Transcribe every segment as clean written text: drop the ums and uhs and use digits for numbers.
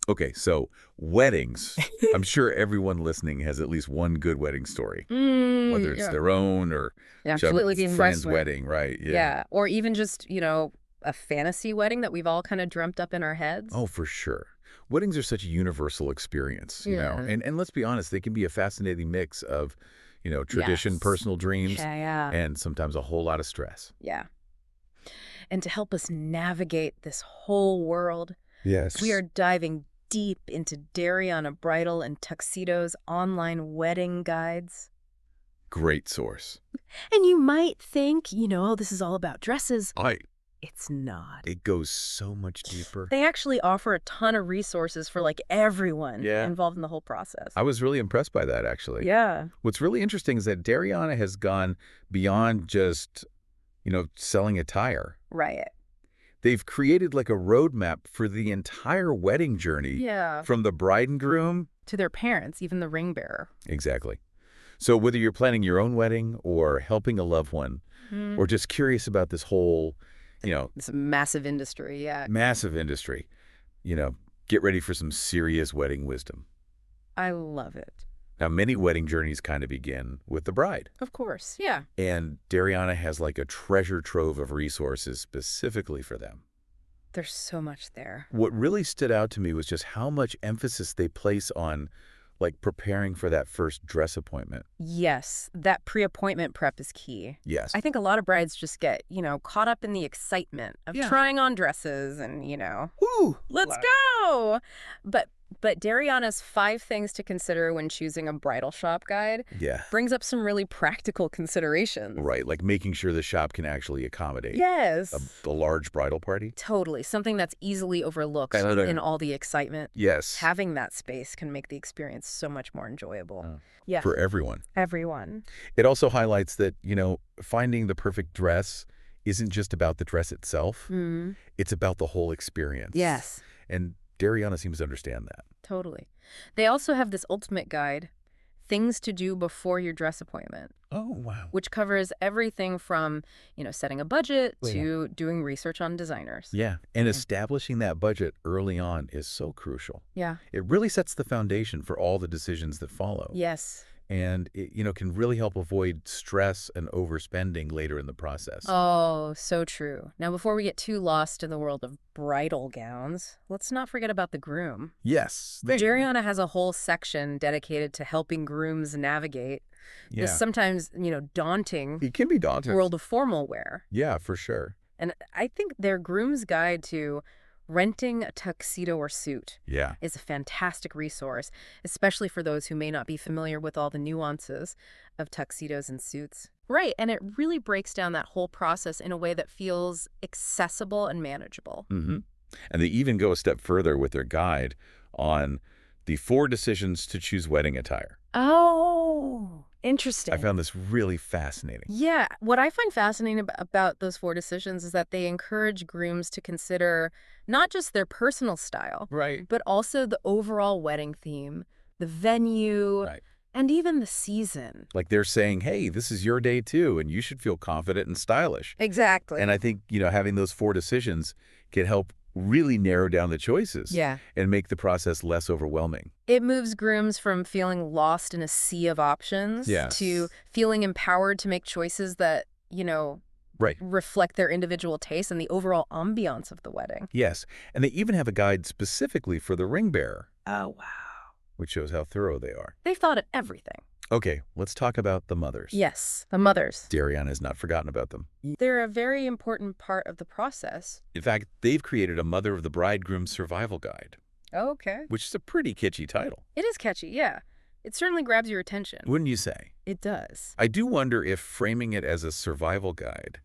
Okay, so weddings. I'm sure everyone listening has at least one good wedding story, whether it's Yeah. their own or Yeah, I'm a completely the friend's wrestler. wedding, right? Yeah. Yeah, or even just, a fantasy wedding that we've all kind of dreamt up in our heads. Oh, for sure. Weddings are such a universal experience. Yeah. And let's be honest, they can be a fascinating mix of, tradition, Yes. personal dreams, Yeah, yeah. and sometimes a whole lot of stress. Yeah. And to help us navigate this whole world, we are Yes. diving deep into Darianna Bridal and Tuxedo's online wedding guides. Great source. And you might think, this is all about dresses. I It's not. It goes so much deeper. They actually offer a ton of resources for like everyone Yeah. involved in the whole process. I was really impressed by that, actually. Yeah. What's really interesting is that Dariana has gone beyond just, selling attire. Right. They've created like a roadmap for the entire wedding journey Yeah. from the bride and groom. To their parents, even the ring bearer. Exactly. So whether you're planning your own wedding or helping a loved one or just curious about this whole, It's a massive industry, yeah. massive industry, you know, get ready for some serious wedding wisdom. I love it. Now, many wedding journeys kind of begin with the bride. Of course, yeah. And Dariana has like a treasure trove of resources specifically for them. There's so much there. What really stood out to me was just how much emphasis they place on like preparing for that first dress appointment. Yes, that pre-appointment prep is key. Yes. I think a lot of brides just get, caught up in the excitement of Yeah. trying on dresses and, Woo! let's go. But Dariana's 5 things to consider when choosing a bridal shop guide Yeah. brings up some really practical considerations. Right. Like making sure the shop can actually accommodate Yes. a large bridal party. Totally. Something that's easily overlooked in all the excitement. Yes. Having that space can make the experience so much more enjoyable. Oh. Yeah. For everyone. Everyone. It also highlights that, finding the perfect dress isn't just about the dress itself. Mm. It's about the whole experience. Yes. And Dariana seems to understand that. Totally. They also have this ultimate guide, Things to Do Before Your Dress Appointment, Oh, wow. which covers everything from, setting a budget Wait. to doing research on designers. Yeah. And establishing that budget early on is so crucial. Yeah. It really sets the foundation for all the decisions that follow. Yes. And it, can really help avoid stress and overspending later in the process. Oh, so true. Now, before we get too lost in the world of bridal gowns, let's not forget about the groom. Yes. Dariana has a whole section dedicated to helping grooms navigate this sometimes, daunting It can be daunting. world of formal wear. Yeah, for sure. And I think their groom's guide to renting a tuxedo or suit Yeah. is a fantastic resource, especially for those who may not be familiar with all the nuances of tuxedos and suits. Right, and it really breaks down that whole process in a way that feels accessible and manageable. Mm-hmm. And they even go a step further with their guide on the 4 decisions to choose wedding attire. Oh, interesting. I found this really fascinating. Yeah, what I find fascinating about those 4 decisions is that they encourage grooms to consider not just their personal style, Right. but also the overall wedding theme, the venue, Right. and even the season. Like they're saying, hey, this is your day too, and you should feel confident and stylish. Exactly. And I think, having those 4 decisions can help really narrow down the choices. Yeah. And make the process less overwhelming. It moves grooms from feeling lost in a sea of options Yes. to feeling empowered to make choices that, Right. reflect their individual tastes and the overall ambiance of the wedding. Yes. And they even have a guide specifically for the ring bearer, Oh, wow. which shows how thorough they are. They've thought of everything. Okay, let's talk about the mothers. Yes, the mothers. Dariana has not forgotten about them. They're a very important part of the process. In fact, they've created a Mother of the Bridegroom Survival Guide, Okay. which is a pretty kitschy title. It is catchy, yeah. It certainly grabs your attention. Wouldn't you say? It does. I do wonder if framing it as a survival guide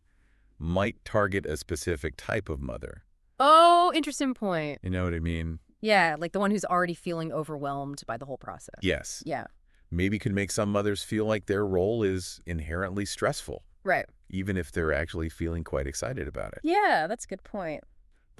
might target a specific type of mother. Oh, interesting point. You know what I mean? Yeah, like the one who's already feeling overwhelmed by the whole process. Yes. Yeah, Maybe could make some mothers feel like their role is inherently stressful, right. even if they're actually feeling quite excited about it. Yeah, that's a good point.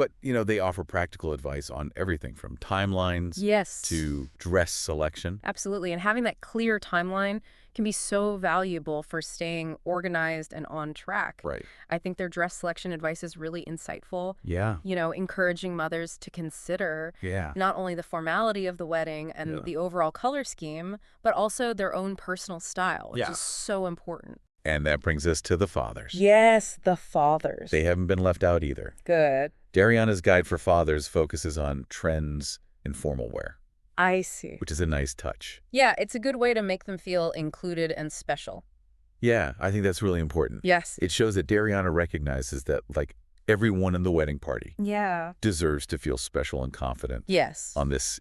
But, they offer practical advice on everything from timelines Yes. to dress selection. Absolutely. And having that clear timeline can be so valuable for staying organized and on track. Right. I think their dress selection advice is really insightful. Yeah. Encouraging mothers to consider Yeah. not only the formality of the wedding and the overall color scheme, but also their own personal style, which is so important. And that brings us to the fathers. Yes, the fathers. They haven't been left out either. Good. Darianna's guide for fathers focuses on trends in formal wear, I see. which is a nice touch. Yeah, it's a good way to make them feel included and special. Yeah, I think that's really important. Yes. It shows that Darianna recognizes that, everyone in the wedding party Yeah. deserves to feel special and confident Yes. on this,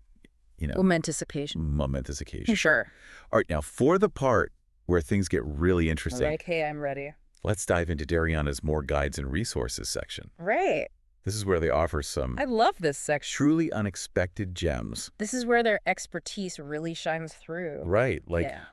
Momentous occasion. momentous occasion. Sure. All right, now for the part where things get really interesting, Okay, I'm ready. let's dive into Darianna's More Guides and Resources section. Right. This is where they offer some I love this section. truly unexpected gems. This is where their expertise really shines through. Right,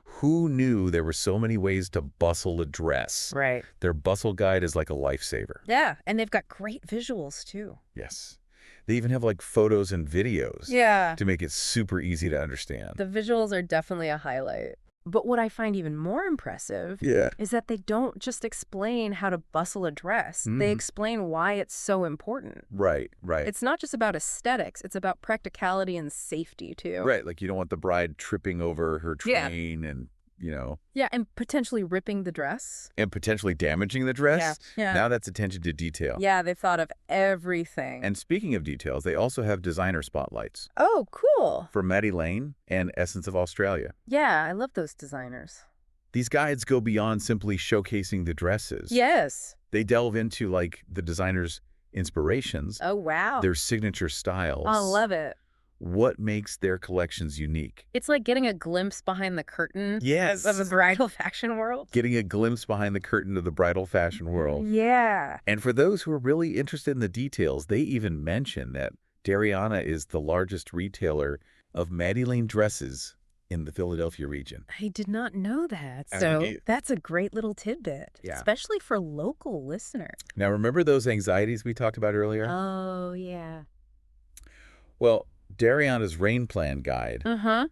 who knew there were so many ways to bustle a dress? Right. Their bustle guide is like a lifesaver. Yeah, and they've got great visuals, too. Yes. They even have photos and videos Yeah. to make it super easy to understand. The visuals are definitely a highlight. But what I find even more impressive is that they don't just explain how to bustle a dress. They explain why it's so important. Right. It's not just about aesthetics. It's about practicality and safety, too. Right, you don't want the bride tripping over her Yeah. train and, Yeah, and potentially ripping the dress. and potentially damaging the dress. Yeah. Now that's attention to detail. Yeah, they've thought of everything. And speaking of details, they also have designer spotlights Oh, cool. for Maddie Lane and Essence of Australia. Yeah, I love those designers. These guides go beyond simply showcasing the dresses. Yes. They delve into the designers' inspirations, Oh, wow. their signature styles. I love it. What makes their collections unique. It's like getting a glimpse behind the curtain Yes. of the bridal fashion world. Getting a glimpse behind the curtain of the bridal fashion world. Yeah. And for those who are really interested in the details, they even mention that Darianna is the largest retailer of Maddie Lane dresses in the Philadelphia region. I did not know that. I So mean, that's a great little tidbit, Yeah. especially for local listeners. Now, remember those anxieties we talked about earlier? Oh, yeah. Well, Darianna's rain plan guide Uh-huh.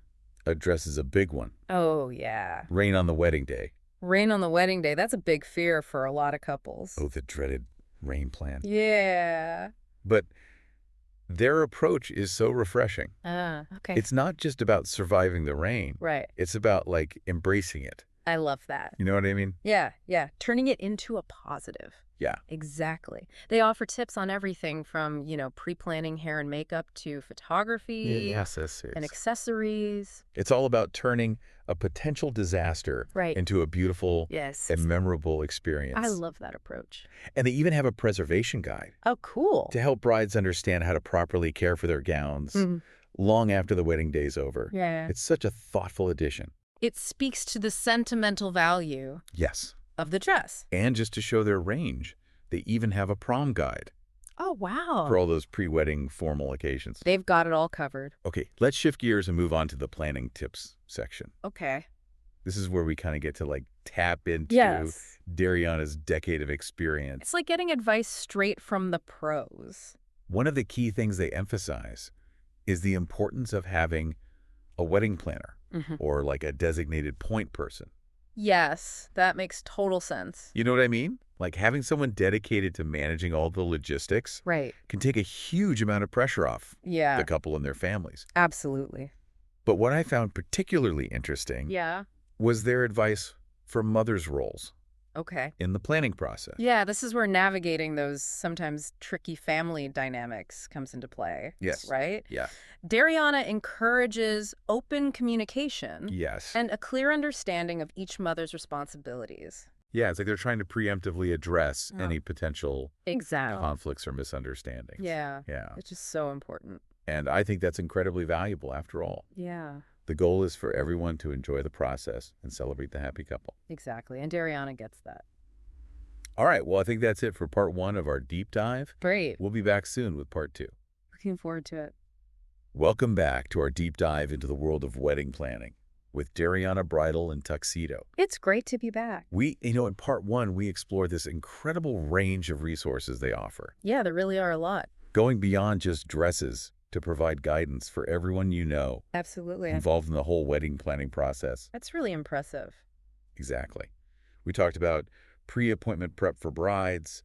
addresses a big one. Oh, yeah. Rain on the wedding day. Rain on the wedding day. That's a big fear for a lot of couples. Oh, the dreaded rain plan. Yeah. But their approach is so refreshing. Okay. It's not just about surviving the rain. Right. It's about, embracing it. I love that. You know what I mean? Yeah. Turning it into a positive. Yeah. Exactly. They offer tips on everything from, pre-planning hair and makeup to photography Yes. and accessories. It's all about turning a potential disaster Right. into a beautiful Yes. and memorable experience. I love that approach. And they even have a preservation guide Oh, cool. to help brides understand how to properly care for their gowns long after the wedding day's over. Yeah. It's such a thoughtful addition. It speaks to the sentimental value Yes. of the dress. And just to show their range, they even have a prom guide Oh, wow. for all those pre-wedding formal occasions. They've got it all covered. Okay, let's shift gears and move on to the planning tips section. Okay. This is where we kind of get to tap into Yes. Darianna's decade of experience. It's like getting advice straight from the pros. One of the key things they emphasize is the importance of having a wedding planner or a designated point person. Yes, that makes total sense. You know what I mean? Having someone dedicated to managing all the logistics Right. can take a huge amount of pressure off Yeah, the couple and their families. absolutely. But what I found particularly interesting Yeah. was their advice for mothers' roles Okay. in the planning process. Yeah, this is where navigating those sometimes tricky family dynamics comes into play. Yes. Right? Yeah. Darianna encourages open communication Yes. and a clear understanding of each mother's responsibilities. Yeah, it's they're trying to preemptively address Oh. any potential Exactly. conflicts or misunderstandings. Yeah. Yeah. It's just so important. And I think that's incredibly valuable after all. Yeah, The goal is for everyone to enjoy the process and celebrate the happy couple. exactly. And Darianna gets that. All right, well, I think that's it for part 1 of our deep dive. Great. We'll be back soon with part 2. Looking forward to it. Welcome back to our deep dive into the world of wedding planning with Darianna Bridal and Tuxedo. It's great to be back. In part 1, we explored this incredible range of resources they offer. Yeah, there really are a lot. going beyond just dresses to provide guidance for everyone you know Absolutely. involved in the whole wedding planning process. That's really impressive. Exactly. We talked about pre-appointment prep for brides,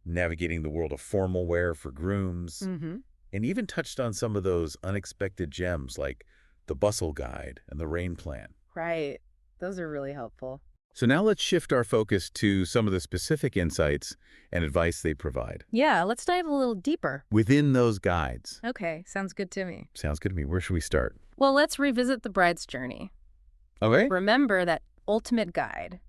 navigating the world of formal wear for grooms, and even touched on some of those unexpected gems like the bustle guide and the rain plan. Right. Those are really helpful. So now let's shift our focus to some of the specific insights and advice they provide. Yeah, let's dive a little deeper. Within those guides. Okay, sounds good to me. Sounds good to me. Where should we start? Well, let's revisit the bride's journey. Okay. Remember that ultimate guide.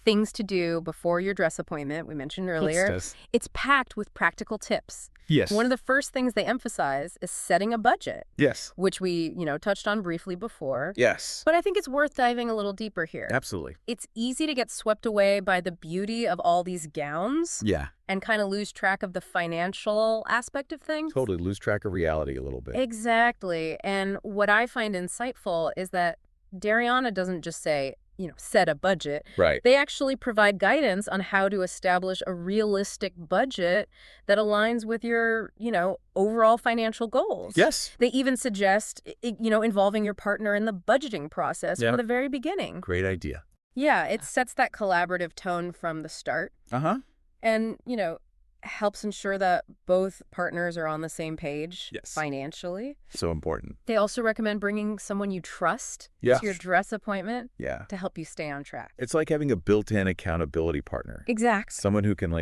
Things to do before your dress appointment, we mentioned earlier. It's packed with practical tips. Yes. One of the first things they emphasize is setting a budget. Yes. Which we, touched on briefly before. Yes. But I think it's worth diving a little deeper here. Absolutely. It's easy to get swept away by the beauty of all these gowns. Yeah. And kind of lose track of the financial aspect of things. Totally lose track of reality a little bit. Exactly. And what I find insightful is that Darianna doesn't just say, set a budget. Right. They actually provide guidance on how to establish a realistic budget that aligns with your, overall financial goals. Yes. They even suggest, involving your partner in the budgeting process from the very beginning. Great idea. Yeah, it sets that collaborative tone from the start. Uh-huh. And, helps ensure that both partners are on the same page Yes. financially. So important. They also recommend bringing someone you trust Yeah. to your dress appointment Yeah. to help you stay on track. It's like having a built-in accountability partner. Exactly. Someone who can,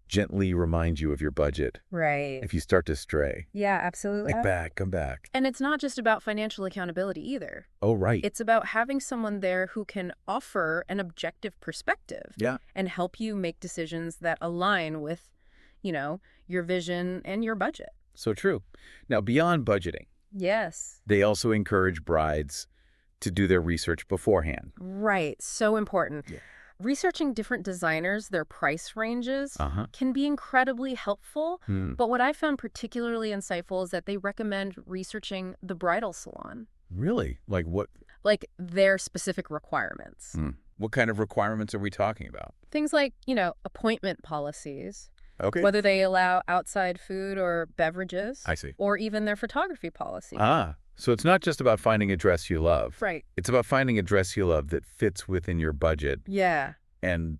gently remind you of your budget Right. if you start to stray. Yeah, absolutely. Come back. And it's not just about financial accountability either. Oh, right. It's about having someone there who can offer an objective perspective. Yeah. And help you make decisions that align with, your vision and your budget. So true. Now, beyond budgeting, Yes. they also encourage brides to do their research beforehand. Right. So important. Yeah. Researching different designers, their price ranges, Uh-huh. can be incredibly helpful. But what I found particularly insightful is that they recommend researching the bridal salon. Really? Like what? Like their specific requirements. What kind of requirements are we talking about? Things like, appointment policies, Okay. whether they allow outside food or beverages. I see. Or even their photography policy. So it's not just about finding a dress you love. Right. It's about finding a dress you love that fits within your budget Yeah. and,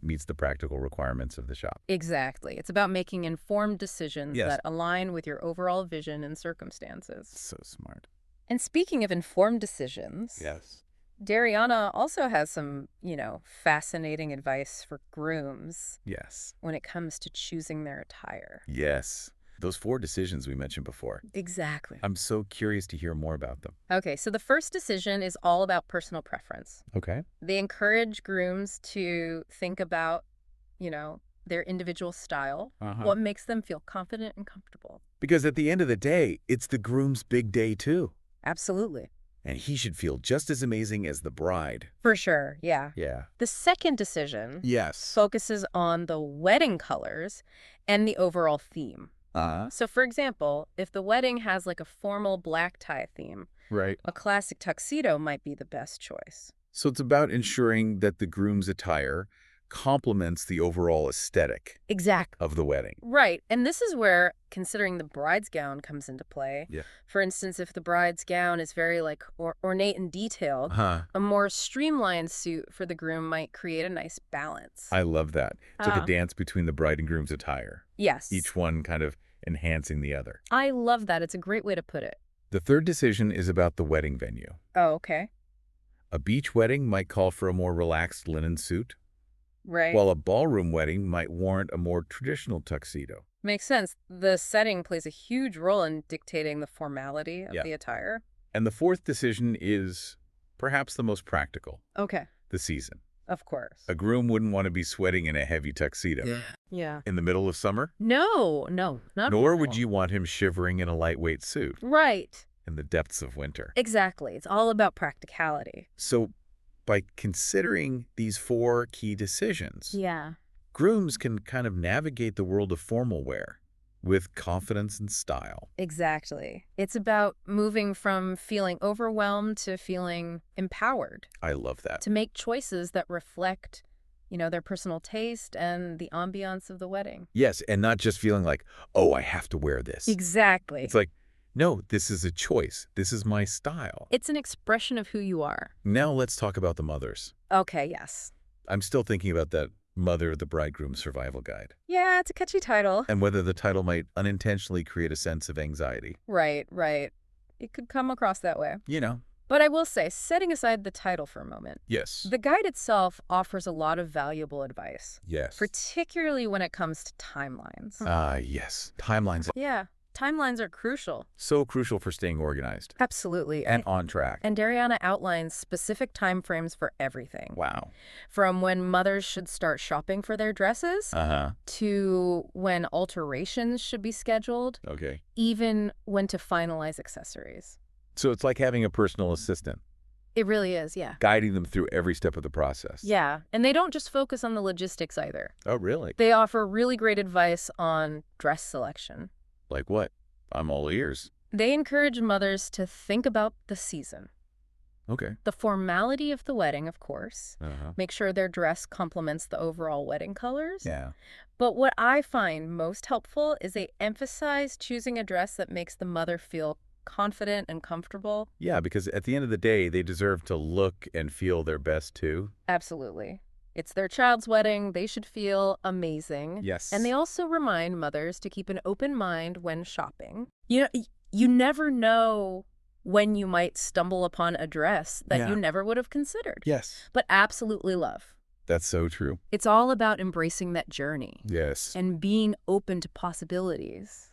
meets the practical requirements of the shop. Exactly. It's about making informed decisions Yes. that align with your overall vision and circumstances. So smart. And speaking of informed decisions, Yes. Darianna also has some, fascinating advice for grooms Yes. when it comes to choosing their attire. Yes. Those 4 decisions we mentioned before. Exactly. I'm so curious to hear more about them. Okay, so the first decision is all about personal preference. Okay. They encourage grooms to think about, their individual style, what makes them feel confident and comfortable. Because at the end of the day, it's the groom's big day too. Absolutely. And he should feel just as amazing as the bride. For sure, yeah. Yeah. The second decision Yes. focuses on the wedding colors and the overall theme. So, for example, if the wedding has a formal black tie theme, Right. a classic tuxedo might be the best choice. So it's about ensuring that the groom's attire complements the overall aesthetic Exactly. of the wedding. Right. And this is where considering the bride's gown comes into play. Yeah. For instance, if the bride's gown is very ornate and detailed, a more streamlined suit for the groom might create a nice balance. I love that. It's like a dance between the bride and groom's attire. Yes. Each one kind of enhancing the other. I love that. It's a great way to put it. The third decision is about the wedding venue. Oh, okay. A beach wedding might call for a more relaxed linen suit, Right. while a ballroom wedding might warrant a more traditional tuxedo. Makes sense. The setting plays a huge role in dictating the formality of Yeah. the attire. And the fourth decision is perhaps the most practical, Okay. the season. Of course. A groom wouldn't want to be sweating in a heavy tuxedo Yeah. in the middle of summer, No, not nor at would all. you want him shivering in a lightweight suit Right. in the depths of winter. Exactly. It's all about practicality. So by considering these 4 key decisions, Yeah. grooms can kind of navigate the world of formal wear with confidence and style. Exactly. It's about moving from feeling overwhelmed to feeling empowered I love that. to make choices that reflect their personal taste and the ambiance of the wedding. Yes, and not just feeling like, oh, I have to wear this. Exactly. It's like, no, this is a choice. This is my style. It's an expression of who you are. Now let's talk about the mothers. Okay, yes. I'm still thinking about that Mother of the Bridegroom Survival Guide. Yeah, it's a catchy title. And whether the title might unintentionally create a sense of anxiety. Right. It could come across that way. You know. But I will say, setting aside the title for a moment, Yes. the guide itself offers a lot of valuable advice. Yes. Particularly when it comes to timelines. Yes. Timelines. Yeah, timelines are crucial. So crucial for staying organized. Absolutely. And on track. And Darianna outlines specific timeframes for everything. Wow. From when mothers should start shopping for their dresses, to when alterations should be scheduled, Okay. even when to finalize accessories. So it's like having a personal assistant. It really is, yeah. Guiding them through every step of the process. Yeah, and they don't just focus on the logistics either. Oh, really? They offer really great advice on dress selection. Like what? I'm all ears. They encourage mothers to think about the season. Okay. The formality of the wedding, of course. Make sure their dress complements the overall wedding colors. Yeah. But what I find most helpful is they emphasize choosing a dress that makes the mother feel confident and comfortable. Yeah, because at the end of the day, they deserve to look and feel their best too. Absolutely. It's their child's wedding. They should feel amazing. Yes. And they also remind mothers to keep an open mind when shopping. You never know when you might stumble upon a dress that you never would have considered. Yes. But absolutely love. That's so true. It's all about embracing that journey. Yes. And being open to possibilities.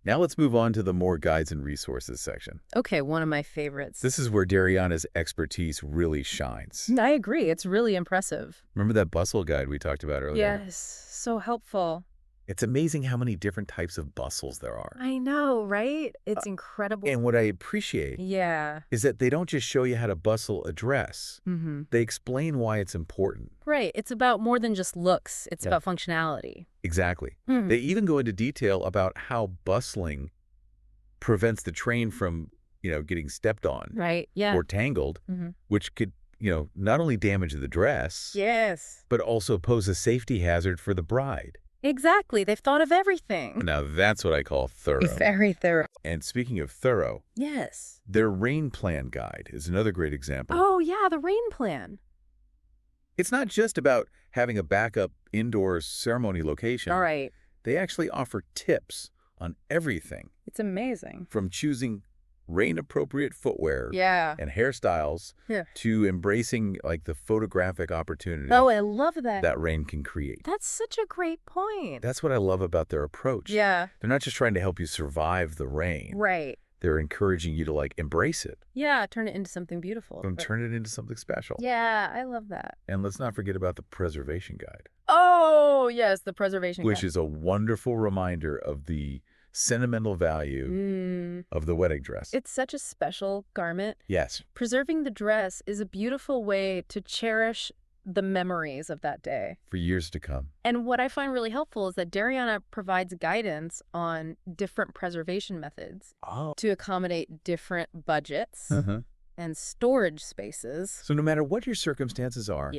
Now let's move on to the more guides and resources section. Okay, one of my favorites. This is where Darianna's expertise really shines. I agree. It's really impressive. Remember that bustle guide we talked about earlier? Yes, so helpful. It's amazing how many different types of bustles there are. I know, right? It's incredible. And what I appreciate is that they don't just show you how to bustle a dress. They explain why it's important. Right. It's about more than just looks. It's about functionality. Exactly. They even go into detail about how bustling prevents the train from, getting stepped on. Right. Yeah. Or tangled, which could, not only damage the dress, but also pose a safety hazard for the bride. Exactly. They've thought of everything. Now that's what I call thorough. Very thorough. And speaking of thorough, Yes. their rain plan guide is another great example. Oh, yeah, the rain plan. It's not just about having a backup indoor ceremony location. All right. They actually offer tips on everything. It's amazing. From choosing rain-appropriate footwear Yeah. and hairstyles to embracing the photographic opportunity Oh, I love that. that rain can create. That's such a great point. That's what I love about their approach. Yeah. They're not just trying to help you survive the rain. Right. They're encouraging you to embrace it. Yeah, turn it into something beautiful. And turn it into something special. Yeah, I love that. And let's not forget about the preservation guide. Oh, yes, the preservation Which guide. is a wonderful reminder of the sentimental value of the wedding dress. It's such a special garment. Yes. Preserving the dress is a beautiful way to cherish the memories of that day. For years to come. And what I find really helpful is that Darianna provides guidance on different preservation methods to accommodate different budgets and storage spaces. So no matter what your circumstances are,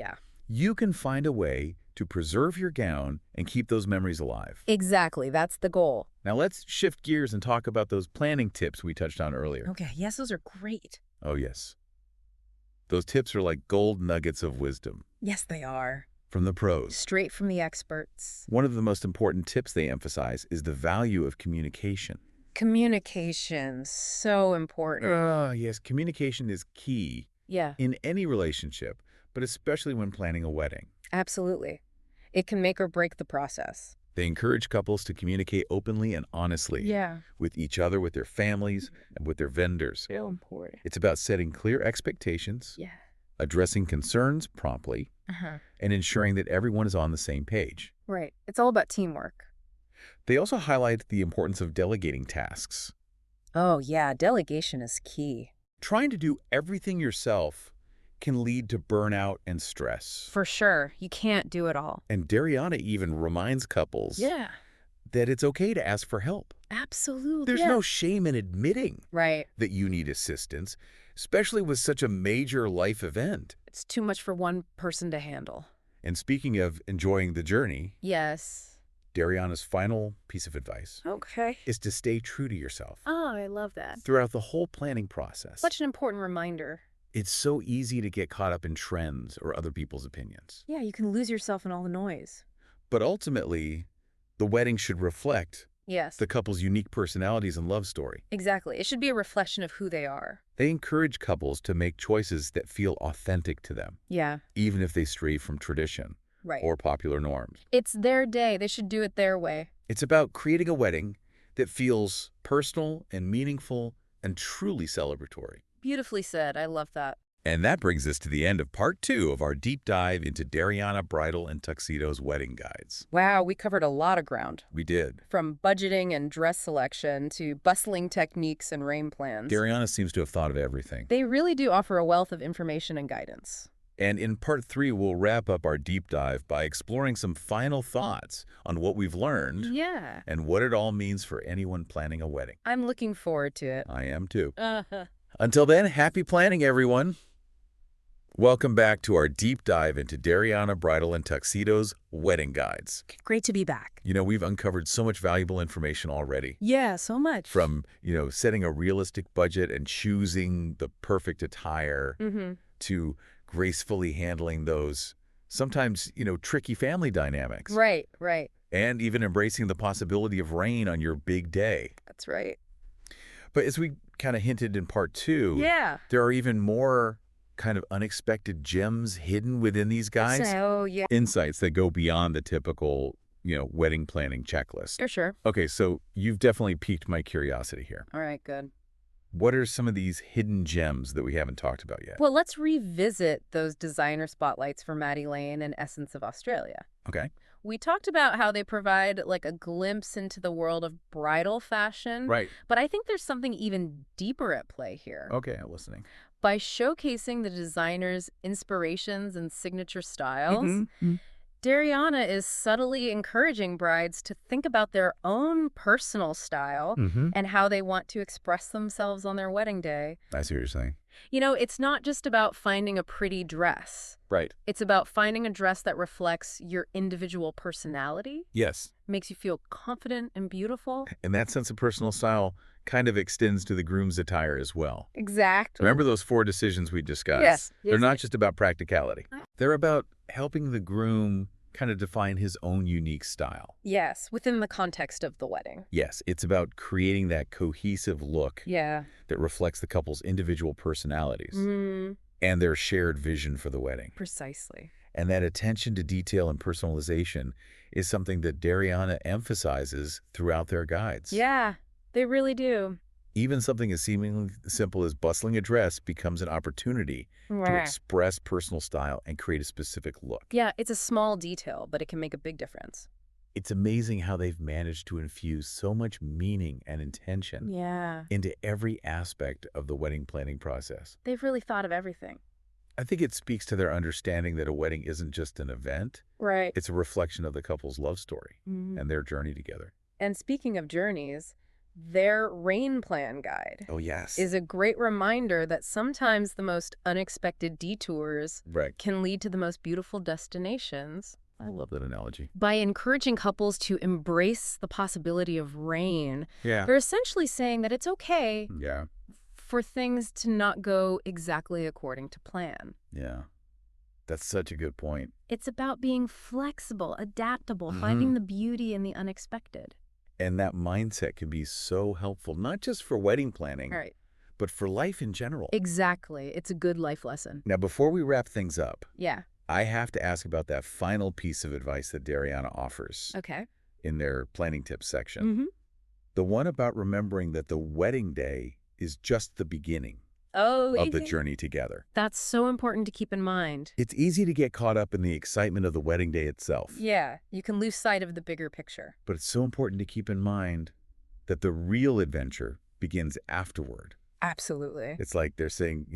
you can find a way to preserve your gown and keep those memories alive. Exactly. That's the goal. Now let's shift gears and talk about those planning tips we touched on earlier. Okay. Yes, those are great. Oh, yes. Those tips are like gold nuggets of wisdom. Yes, they are. From the pros. Straight from the experts. One of the most important tips they emphasize is the value of communication. Communication, so important. Yes, communication is key in any relationship, but especially when planning a wedding. Absolutely. It can make or break the process. They encourage couples to communicate openly and honestly with each other, with their families, and with their vendors. So important. It's about setting clear expectations, addressing concerns promptly, and ensuring that everyone is on the same page. Right. It's all about teamwork. They also highlight the importance of delegating tasks. Oh, yeah. Delegation is key. Trying to do everything yourself can lead to burnout and stress. For sure. You can't do it all. And Darianna even reminds couples that it's okay to ask for help. Absolutely. There's no shame in admitting that you need assistance, especially with such a major life event. It's too much for one person to handle. And speaking of enjoying the journey, Yes. Darianna's final piece of advice Okay. is to stay true to yourself Oh, I love that. throughout the whole planning process. Such an important reminder. It's so easy to get caught up in trends or other people's opinions. Yeah, you can lose yourself in all the noise. But ultimately, the wedding should reflect Yes. the couple's unique personalities and love story. Exactly. It should be a reflection of who they are. They encourage couples to make choices that feel authentic to them, Yeah. even if they stray from tradition Right. or popular norms. It's their day. They should do it their way. It's about creating a wedding that feels personal and meaningful and truly celebratory. Beautifully said. I love that. And that brings us to the end of part 2 of our deep dive into Darianna Bridal Tuxedo's wedding guides. Wow, we covered a lot of ground. We did. From budgeting and dress selection to bustling techniques and rain plans. Darianna seems to have thought of everything. They really do offer a wealth of information and guidance. And in part 3, we'll wrap up our deep dive by exploring some final thoughts on what we've learned Yeah. and what it all means for anyone planning a wedding. I'm looking forward to it. I am too. Uh-huh. Until then, happy planning, everyone. Welcome back to our deep dive into Darianna Bridal Tuxedo's wedding guides. Great to be back. You know, we've uncovered so much valuable information already. Yeah, so much. From, setting a realistic budget and choosing the perfect attire to gracefully handling those sometimes, tricky family dynamics. Right, right. And even embracing the possibility of rain on your big day. That's right. But as we kind of hinted in part 2, Yeah. there are even more kind of unexpected gems hidden within these guides. So, yeah. Insights that go beyond the typical, wedding planning checklist. Sure. Okay, so you've definitely piqued my curiosity here. All right, good. What are some of these hidden gems that we haven't talked about yet? Well, let's revisit those designer spotlights for Maddie Lane and Essence of Australia. Okay. We talked about how they provide like a glimpse into the world of bridal fashion. Right. But I think there's something even deeper at play here. Okay, I'm listening. By showcasing the designer's inspirations and signature styles, Darianna is subtly encouraging brides to think about their own personal style and how they want to express themselves on their wedding day. I see what you're saying. It's not just about finding a pretty dress. Right. It's about finding a dress that reflects your individual personality, Yes. makes you feel confident and beautiful. And that sense of personal style kind of extends to the groom's attire as well. Exactly. Remember those 4 decisions we discussed? Yes. They're not just about practicality. They're about helping the groom kind of define his own unique style. Yes, within the context of the wedding. Yes, it's about creating that cohesive look Yeah. that reflects the couple's individual personalities and their shared vision for the wedding. Precisely. And that attention to detail and personalization is something that Darianna emphasizes throughout their guides. Yeah, they really do. Even something as seemingly simple as bustling a dress becomes an opportunity to express personal style and create a specific look. Yeah, it's a small detail, but it can make a big difference. It's amazing how they've managed to infuse so much meaning and intention into every aspect of the wedding planning process. They've really thought of everything. I think it speaks to their understanding that a wedding isn't just an event. Right. It's a reflection of the couple's love story and their journey together. And speaking of journeys, their rain plan guide is a great reminder that sometimes the most unexpected detours can lead to the most beautiful destinations. I love that analogy. By encouraging couples to embrace the possibility of rain, they're essentially saying that it's okay for things to not go exactly according to plan. Yeah, that's such a good point. It's about being flexible, adaptable, finding the beauty in the unexpected. And that mindset can be so helpful, not just for wedding planning, but for life in general. Exactly. It's a good life lesson. Now, before we wrap things up, Yeah. I have to ask about that final piece of advice that Darianna offers Okay. in their planning tips section. The one about remembering that the wedding day is just the beginning of the journey together. That's so important to keep in mind. It's easy to get caught up in the excitement of the wedding day itself. Yeah, you can lose sight of the bigger picture. But it's so important to keep in mind that the real adventure begins afterward. Absolutely. It's like they're saying,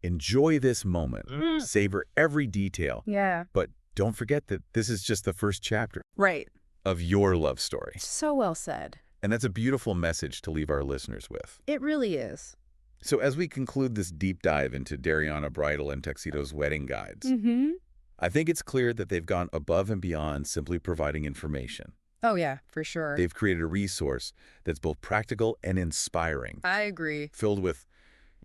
enjoy this moment, savor every detail. Yeah. But don't forget that this is just the first chapter Right. of your love story. So well said. And that's a beautiful message to leave our listeners with. It really is. So as we conclude this deep dive into Darianna Bridal Tuxedo's wedding guides, I think it's clear that they've gone above and beyond simply providing information. Oh, yeah, for sure. They've created a resource that's both practical and inspiring, I agree. filled with,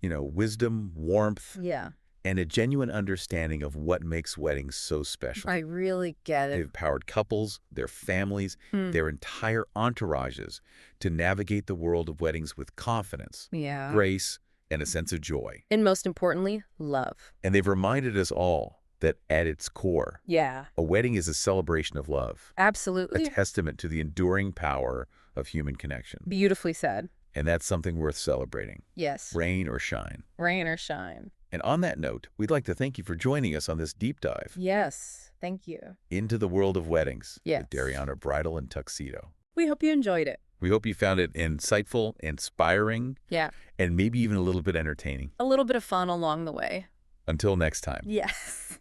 wisdom, warmth, Yeah, and a genuine understanding of what makes weddings so special. I really get They've it. empowered couples, their families, their entire entourages to navigate the world of weddings with confidence, Yeah. grace, and a sense of joy. And most importantly, love. And they've reminded us all that at its core, Yeah. a wedding is a celebration of love, a Absolutely. testament to the enduring power of human connection. Beautifully said. And that's something worth celebrating, Yes. rain or shine. Rain or shine. And on that note, we'd like to thank you for joining us on this deep dive Yes. Thank you. into the world of weddings Yes. with Darianna Bridal and Tuxedo. We hope you enjoyed it. We hope you found it insightful, inspiring, Yeah. and maybe even a little bit entertaining. A little bit of fun along the way. Until next time, Yes.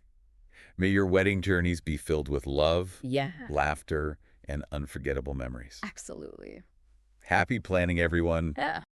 may your wedding journeys be filled with love, Yeah. laughter, and unforgettable memories. Absolutely. Happy planning, everyone. Yeah.